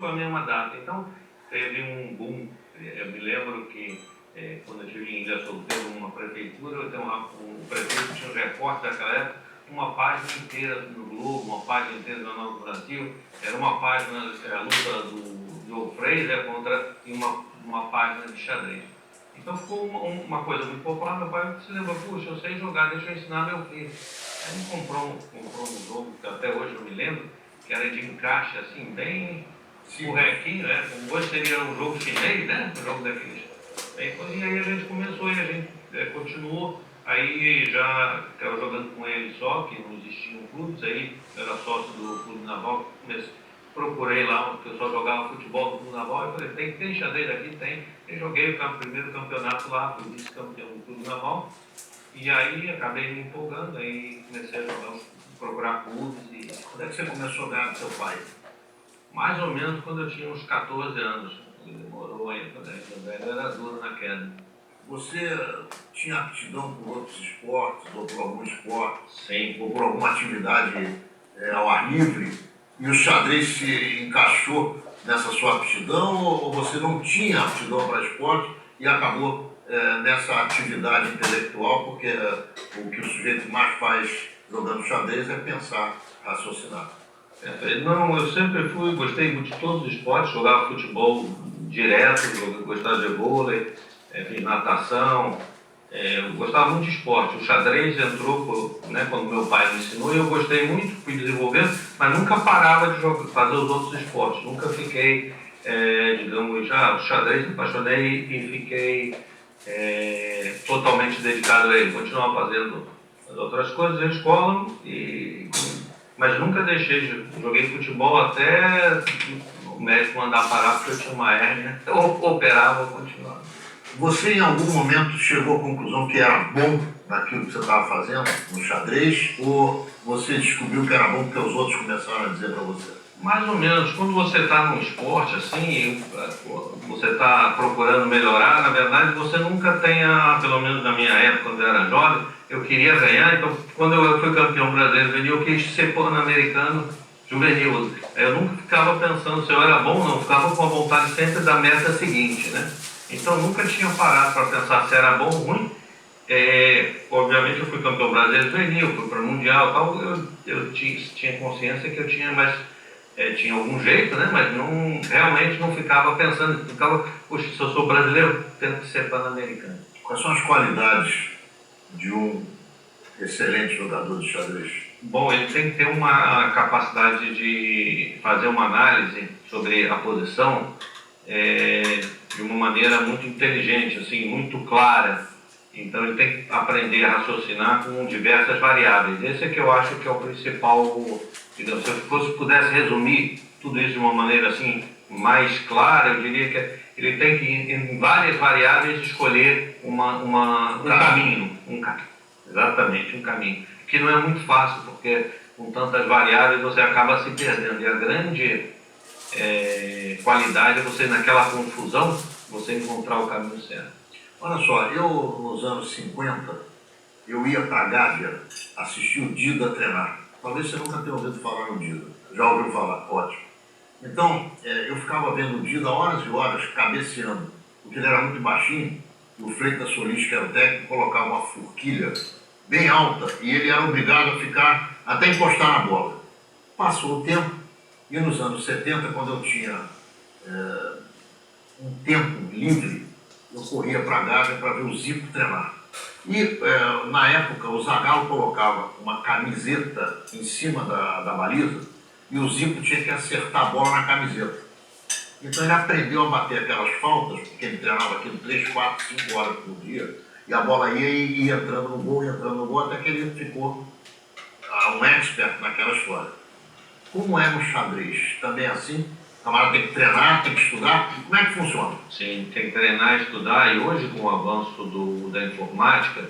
a mesma data. Então, teve um boom. Eu me lembro que quando eu estive em Ilha Solteira, numa prefeitura, o prefeito tinha um repórter daquela época, uma página inteira no Globo, uma página inteira no Jornal do Brasil, era uma página, a luta do Joe Frazier contra uma página de xadrez. Então ficou uma coisa muito popular. Meu pai se lembrou, puxa, eu sei jogar, deixa eu ensinar meu filho. Aí ele comprou um jogo, que até hoje eu me lembro, que era de encaixe, assim, bem corretinho, né? Hoje seria um jogo chinês, né? Um jogo daqueles. E aí a gente começou e a gente continuou. Aí já estava jogando com ele só, que não existiam clubes, aí eu era sócio do Clube Naval, procurei lá, o pessoal jogava futebol no Clube Naval, eu falei, tem xadrez aqui? Tem. Eu joguei o primeiro campeonato lá, fui vice-campeão do Clube Naval, e aí acabei me empolgando, aí comecei a jogar, procurar clubes. E quando é que você começou a ganhar do seu pai? Mais ou menos quando eu tinha uns 14 anos. Ele demorou aí, quando ele era duro na queda. Você tinha aptidão por outros esportes, ou por algum esporte? Sim. Ou por alguma atividade ao ar livre? E o xadrez se encaixou nessa sua aptidão, ou você não tinha aptidão para esporte e acabou nessa atividade intelectual, porque o que o sujeito mais faz jogando xadrez é pensar, raciocinar? Não, eu sempre gostei muito de todos os esportes, jogava futebol direto, gostava de vôlei, fiz natação, eu gostava muito de esporte. O xadrez entrou quando meu pai me ensinou e eu gostei muito, fui desenvolvendo, mas nunca parava de fazer os outros esportes. Nunca fiquei, digamos, o xadrez me apaixonei e fiquei totalmente dedicado a ele. Continuava fazendo as outras coisas na escola, mas nunca deixei. Joguei futebol até o médico mandar parar porque eu tinha uma hérnia. Eu operava, continuava. Você em algum momento chegou à conclusão que era bom naquilo que você estava fazendo, no xadrez, ou você descobriu que era bom porque os outros começaram a dizer para você? Mais ou menos. Quando você está num esporte assim, você está procurando melhorar, na verdade você nunca tenha, pelo menos na minha época, quando eu era jovem, eu queria ganhar, então quando eu fui campeão brasileiro juvenil, eu quis ser pan-americano juvenil. Eu nunca ficava pensando se eu era bom ou não, eu ficava com a vontade sempre da meta seguinte, né? Então nunca tinha parado para pensar se era bom ou ruim. Obviamente eu fui campeão brasileiro juvenil, fui para o Mundial e tal, eu tinha consciência que eu tinha mais... tinha algum jeito, né? Mas realmente não ficava pensando, puxa, se eu sou brasileiro, tenho que ser pan-americano. Quais são as qualidades de um excelente jogador de xadrez? Bom, ele tem que ter uma capacidade de fazer uma análise sobre a posição de uma maneira muito inteligente, assim, muito clara. Então ele tem que aprender a raciocinar com diversas variáveis. Esse é que eu acho que é o principal. Digamos, se eu pudesse resumir tudo isso de uma maneira assim mais clara, eu diria que ele tem que, em várias variáveis, escolher um caminho. Exatamente, um caminho. Que não é muito fácil, porque com tantas variáveis você acaba se perdendo. E a grande qualidade é você, naquela confusão, você encontrar o caminho certo. Olha só, eu nos anos 50, eu ia para a Gávea assistir o Dida treinar. Talvez você nunca tenha ouvido falar no Dida. Já ouviu falar? Ótimo. Então, eu ficava vendo o Dida horas e horas, cabeceando, porque ele era muito baixinho, e o Freitas Solis, que era o técnico, colocava uma forquilha bem alta, e ele era obrigado a ficar até encostar na bola. Passou o tempo, e nos anos 70, quando eu tinha um tempo livre, eu corria para a Gávea para ver o Zico treinar. E, na época, o Zagallo colocava uma camiseta em cima da baliza e o Zico tinha que acertar a bola na camiseta. Então ele aprendeu a bater aquelas faltas, porque ele treinava aquilo 3, 4, 5 horas por dia, e a bola ia entrando no gol, até que ele ficou um expert naquela história. Como é no xadrez? Também é assim? O camarada tem que treinar, tem que estudar. Como é que funciona? Sim, tem que treinar, estudar, e hoje com o avanço da informática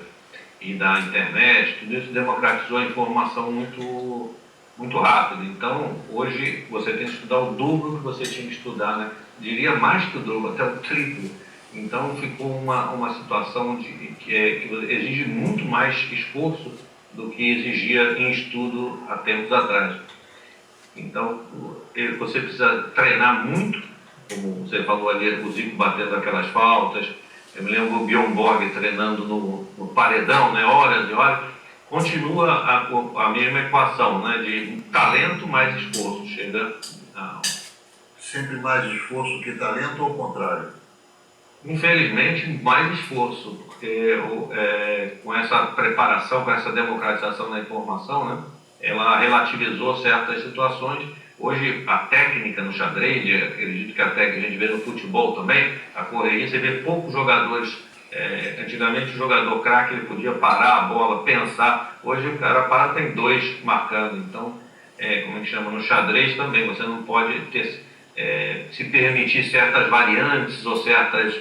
e da internet, tudo isso democratizou a informação muito, muito rápido. Então, hoje você tem que estudar o dobro que você tinha que estudar, né? Diria mais que o dobro, até o triplo. Então, ficou uma situação que exige muito mais esforço do que exigia em estudo há tempos atrás. Então, você precisa treinar muito, como você falou ali, o Zico batendo aquelas faltas. Eu me lembro o Bjorn Borg treinando no paredão, né, horas e horas. Continua a mesma equação, né, de talento mais esforço. Chega a... Sempre mais esforço que talento ou ao contrário? Infelizmente, mais esforço, porque com essa preparação, com essa democratização da informação, né, ela relativizou certas situações. Hoje, a técnica no xadrez, acredito que a técnica a gente vê no futebol também, a correria, você vê poucos jogadores. Antigamente, o jogador craque ele podia parar a bola, pensar. Hoje, o cara para, tem dois marcando. Então, como é que chama? No xadrez também, você não pode se permitir certas variantes ou certas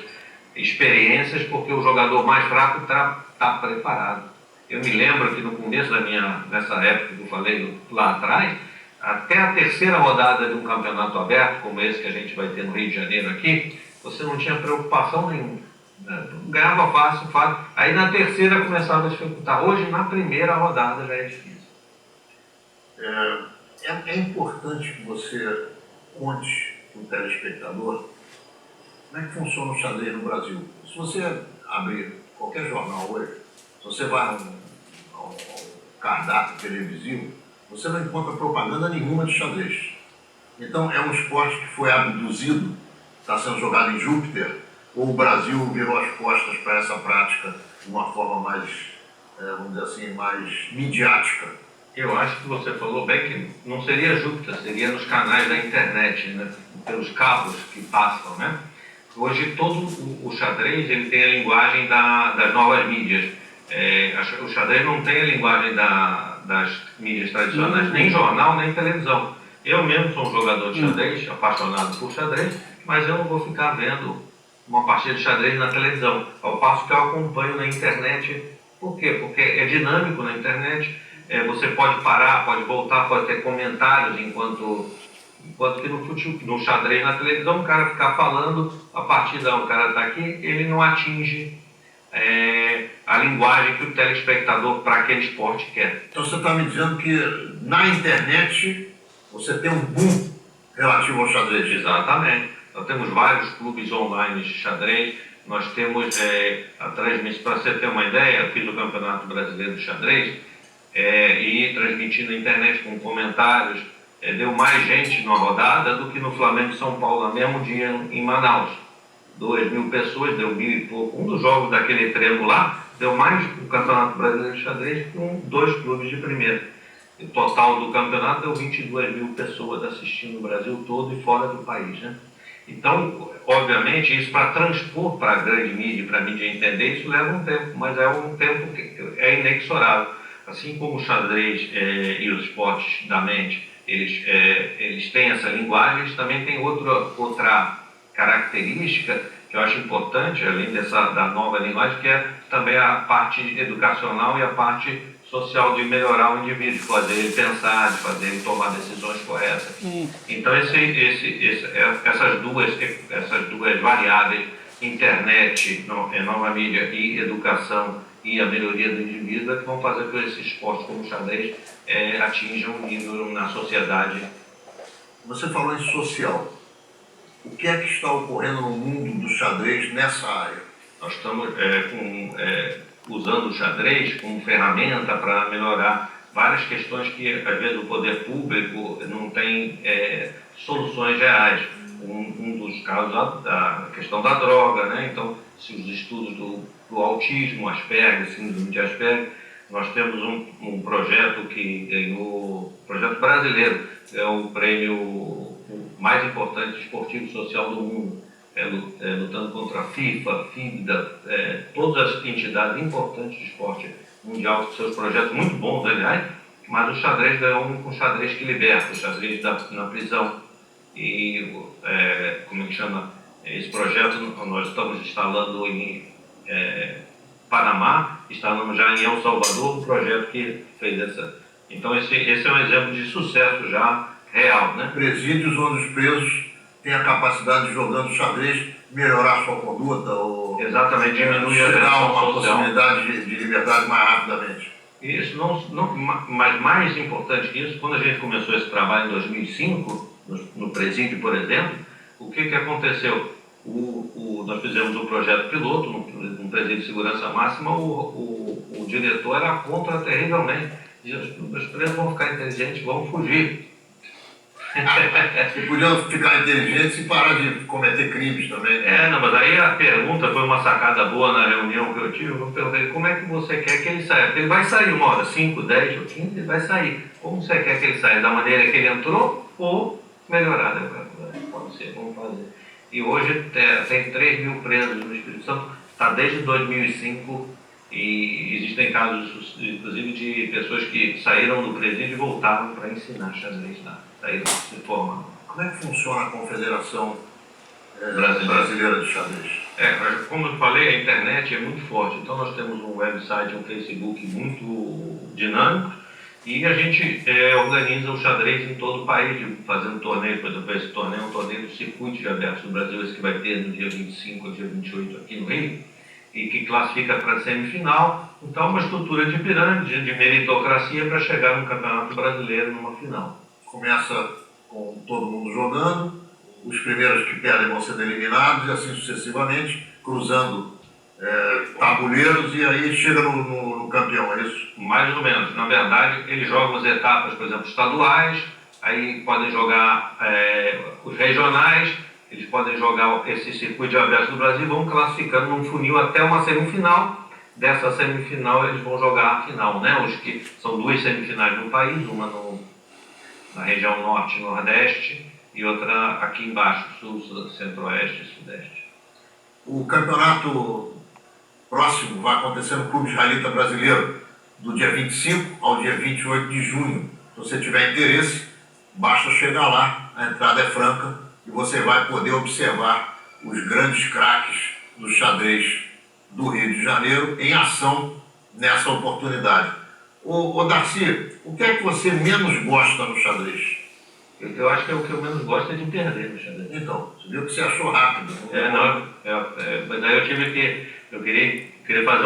experiências, porque o jogador mais fraco está preparado. Eu me lembro que no começo nessa época que eu falei lá atrás, até a terceira rodada de um campeonato aberto, como esse que a gente vai ter no Rio de Janeiro aqui, você não tinha preocupação nenhuma. Ganhava fácil. Aí na terceira começava a dificultar. Hoje, na primeira rodada, já é difícil. É importante que você conte para o telespectador como é que funciona o xadrez no Brasil. Se você abrir qualquer jornal hoje, se você vai a um cardápio televisivo, você não encontra propaganda nenhuma de xadrez. Então, é um esporte que foi abduzido, está sendo jogado em Júpiter, ou o Brasil virou as costas para essa prática de uma forma mais, vamos dizer assim, mais midiática? Eu acho que você falou bem que não seria Júpiter, seria nos canais da internet, né? Pelos cabos que passam, né? Hoje todo o xadrez ele tem a linguagem das novas mídias. O xadrez não tem a linguagem das mídias tradicionais, nem jornal, nem televisão. Eu mesmo sou um jogador de xadrez, apaixonado por xadrez, mas eu não vou ficar vendo uma partida de xadrez na televisão, ao passo que eu acompanho na internet. Por quê? Porque é dinâmico na internet, você pode parar, pode voltar, pode ter comentários, enquanto que no xadrez na televisão o cara ficar falando, a partida, o cara está aqui, ele não atinge a linguagem que o telespectador para aquele esporte quer. Então você está me dizendo que na internet você tem um boom relativo ao xadrez? Exatamente. Nós temos vários clubes online de xadrez, nós temos a transmissão, para você ter uma ideia, eu fiz o Campeonato Brasileiro de Xadrez e transmiti na internet com comentários, deu mais gente numa rodada do que no Flamengo e São Paulo, no mesmo dia em Manaus. 2.000 pessoas, deu 1.000 e pouco. Um dos jogos daquele triangular deu mais o Campeonato Brasileiro de Xadrez com 2 clubes de primeira. O total do campeonato deu 22.000 pessoas assistindo no Brasil todo e fora do país, né? Então, obviamente, isso para transpor para a grande mídia, para a mídia entender, isso leva um tempo, mas é um tempo que é inexorável. Assim como o xadrez e os esportes da mente, eles têm essa linguagem, eles também têm outra característica que eu acho importante, além da nova linguagem, que é também a parte educacional e a parte social de melhorar o indivíduo, de fazer ele pensar, de fazer ele tomar decisões corretas. Então, essas duas variáveis, internet, nova mídia e educação e a melhoria do indivíduo, é que vão fazer com que esse esporte como o xadrez atinja um nível na sociedade. Você falou em social. O que é que está ocorrendo no mundo do xadrez nessa área? Nós estamos usando o xadrez como ferramenta para melhorar várias questões que, às vezes, o poder público não tem soluções reais. Um dos casos da questão da droga, né? Então, se os estudos do autismo, Asperger, síndrome de Asperger, nós temos um projeto que ganhou, projeto brasileiro, é o prêmio mais importante esportivo social do mundo, lutando contra a FIFA, FIBA, todas as entidades importantes de esporte mundial, com seus projetos muito bons, aliás, mas o xadrez ganhou um xadrez que liberta, o xadrez na prisão. E, como é que chama, esse projeto nós estamos instalando em Panamá, instalamos já em El Salvador, um projeto que fez essa. Então esse é um exemplo de sucesso já real, né? Presídios onde os presos têm a capacidade de, jogando xadrez, melhorar sua conduta ou exatamente, diminuir a chegar tensão uma possibilidade de liberdade mais rapidamente. Isso, mas mais importante que isso, quando a gente começou esse trabalho em 2005, no presídio, por exemplo, o que aconteceu? Nós fizemos um projeto piloto no presídio de segurança máxima, o diretor era contra terrivelmente. Dizia, os presos vão ficar inteligentes, vão fugir. E podiam ficar inteligentes e parar de cometer crimes também. Não, mas aí a pergunta foi uma sacada boa na reunião que eu tive. Eu perguntei, como é que você quer que ele saia? Porque ele vai sair uma hora, 5, 10 ou 15, ele vai sair. Como você quer que ele saia? Da maneira que ele entrou ou melhorada? Pode ser, vamos fazer. E hoje tem 3 mil presos no Espírito Santo, está desde 2005, e existem casos, inclusive, de pessoas que saíram do presídio e voltaram para ensinar xadrez lá. Saíram se formando. Como é que funciona a Confederação Brasileira de Xadrez? Como eu falei, a internet é muito forte, então nós temos um website, um Facebook muito dinâmico, e a gente organiza o xadrez em todo o país, fazendo torneio. Por exemplo, esse torneio é um torneio do Circuito de Abertos do Brasil, esse que vai ter no dia 25 ao dia 28 aqui no Rio, e que classifica para a semifinal. Então, é uma estrutura de pirâmide, de meritocracia para chegar no Campeonato Brasileiro numa final. Começa com todo mundo jogando, os primeiros que perdem vão sendo eliminados e assim sucessivamente, cruzando tabuleiros, e aí chega no campeão, é isso? Mais ou menos. Na verdade, eles jogam as etapas, por exemplo, estaduais, aí podem jogar os regionais, eles podem jogar esse Circuito de Abertos do Brasil, vão classificando num funil até uma semifinal. Dessa semifinal eles vão jogar a final, né? Os que são 2 semifinais no país, uma na região norte e nordeste e outra aqui embaixo, sul, centro-oeste e sudeste. O campeonato próximo vai acontecer no Clube Israelita Brasileiro, do dia 25 ao dia 28 de junho. Se você tiver interesse, basta chegar lá, a entrada é franca e você vai poder observar os grandes craques do xadrez do Rio de Janeiro em ação nessa oportunidade. Ô Darcy, o que é que você menos gosta no xadrez? Eu acho que o que eu menos gosto é de perder no xadrez. Então, você viu que você achou rápido. Mas aí eu queria fazer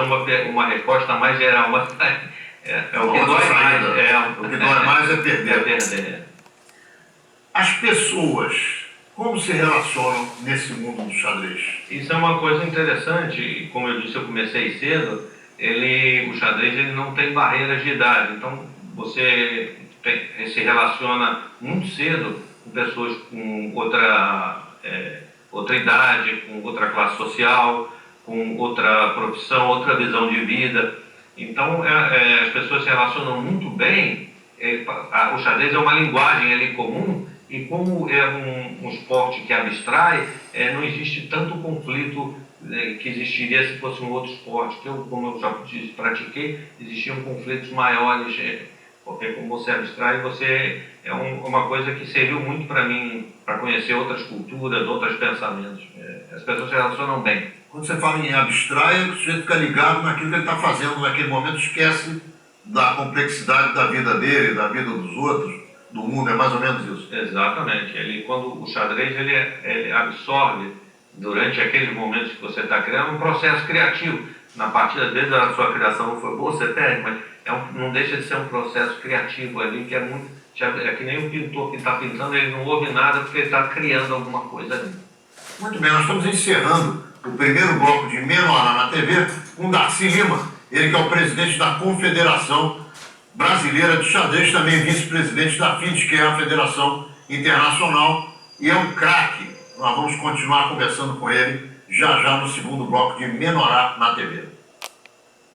uma resposta mais geral, mas o que dói mais. O que dói mais é perder. É perder. As pessoas, como se relacionam nesse mundo do xadrez? Isso é uma coisa interessante, e como eu disse, eu comecei cedo. O xadrez ele não tem barreiras de idade, então você se relaciona muito cedo com pessoas com outra idade, com outra classe social, com outra profissão, outra visão de vida. Então as pessoas se relacionam muito bem. O xadrez é uma linguagem ali comum, e como é um esporte que abstrai, não existe tanto conflito que existiria se fosse um outro esporte, que como eu já disse, pratiquei, existiam conflitos maiores, porque como você abstrai, uma coisa que serviu muito para mim, para conhecer outras culturas, outros pensamentos. As pessoas se relacionam bem. Quando você fala em abstrai, o sujeito fica ligado naquilo que ele está fazendo naquele momento, esquece da complexidade da vida dele, da vida dos outros, do mundo, é mais ou menos isso. Exatamente. Quando o xadrez ele absorve, durante aqueles momentos que você está criando, um processo criativo. Na partida, às vezes a sua criação não foi boa, você perde, mas não deixa de ser um processo criativo ali, que é muito... É que nem o pintor que está pintando, ele não ouve nada porque ele está criando alguma coisa ali. Muito bem, nós estamos encerrando o primeiro bloco de Meia Hora na TV com Darcy Lima, ele que é o presidente da Confederação Brasileira de Xadrez, também vice-presidente da FIDE, que é a Federação Internacional, e é um craque. Nós vamos continuar conversando com ele já no segundo bloco de Menorá na TV.